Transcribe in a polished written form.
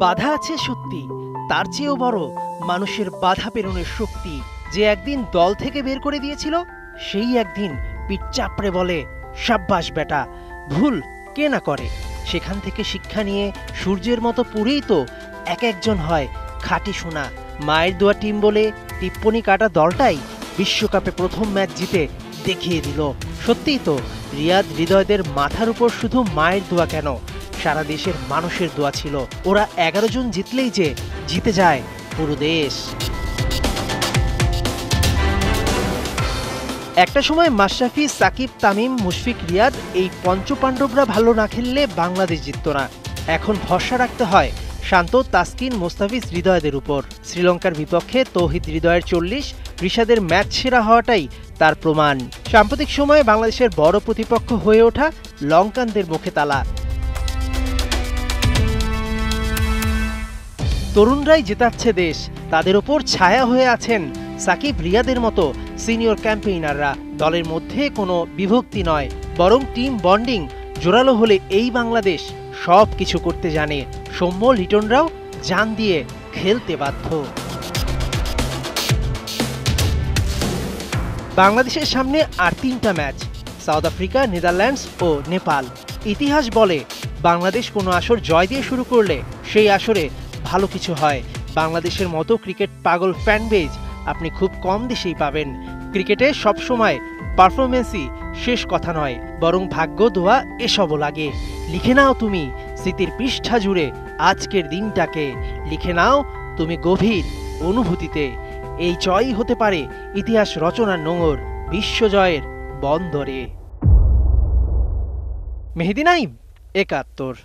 বাধা আছে সত্যি, তার চেয়েও বড় মানুষের বাধা পেরোনোর শক্তি। যে একদিন দল থেকে বের করে দিয়েছিল, সেই একদিন পিঠ চাপড়ে বলে, সাব্বাস বেটা, ভুল কে না করে। সেখান থেকে শিক্ষা নিয়ে সূর্যের মতো পুরেই তো এক একজন হয় খাঁটি সোনা। মায়ের দোয়া টিম বলে টিপ্পনি কাটা দলটাই বিশ্বকাপে প্রথম ম্যাচ জিতে দেখিয়ে দিল। সত্যিই তো, রিয়াদ হৃদয়দের মাথার উপর শুধু মায়ের দোয়া কেন, সারা দেশের মানুষের দোয়া ছিল। ওরা 11 জন জিতলেই যে জিতে যায় পুরো দেশ। একটা সময় মাশরাফি, সাকিব, তামিম, মুশফিক, রিয়াদ এই পঞ্চপাণ্ডবরা ভালো না খেললে বাংলাদেশ জিতত না। এখন ভরসা রাখতে হয় শান্ত, তাসকিন, মোস্তাফিজ, হৃদয়দের উপর। শ্রীলঙ্কার বিপক্ষে তৌহিদ হৃদয়ের 40, রিশাদের ম্যাচ সেরা হওয়াটাই তার প্রমাণ। সাম্প্রতিক সময়ে বাংলাদেশের বড় প্রতিপক্ষ হয়ে ওঠা লঙ্কানদের মুখে তালা। তরুণরাই জেতাচ্ছে দেশ, তাদের ওপর ছায়া হয়ে আছেন সাকিব, রিয়াদের মতো সিনিয়র ক্যাম্পেইনাররা। দলের মধ্যে কোনো বিভক্তি নয়, বরং টিম বন্ডিং জোরালো হলে এই বাংলাদেশ সব কিছু করতে জানে। সৌম্য, লিটনরাও জান দিয়ে খেলতে বাধ্য। বাংলাদেশের সামনে আর 3টা ম্যাচ, সাউথ আফ্রিকা, নেদারল্যান্ডস ও নেপাল। ইতিহাস বলে বাংলাদেশ কোনো আসর জয় দিয়ে শুরু করলে সেই আসরে ভালো কিছু হয়। বাংলাদেশের মতো ক্রিকেট পাগল ফ্যান বেজ আপনি খুব কম দেশেই পাবেন। ক্রিকেটে সবসময় পারফরমেন্সই শেষ কথা নয়, বরং ভাগ্য, দোয়া এসবও লাগে। লিখে নাও তুমি স্মৃতির পৃষ্ঠা জুড়ে আজকের দিনটাকে, লিখে নাও তুমি গভীর অনুভূতিতে। এই জয়ই হতে পারে ইতিহাস রচনার নোঙর, বিশ্বজয়ের বন্দরে। মেহেদী নাইম, 71।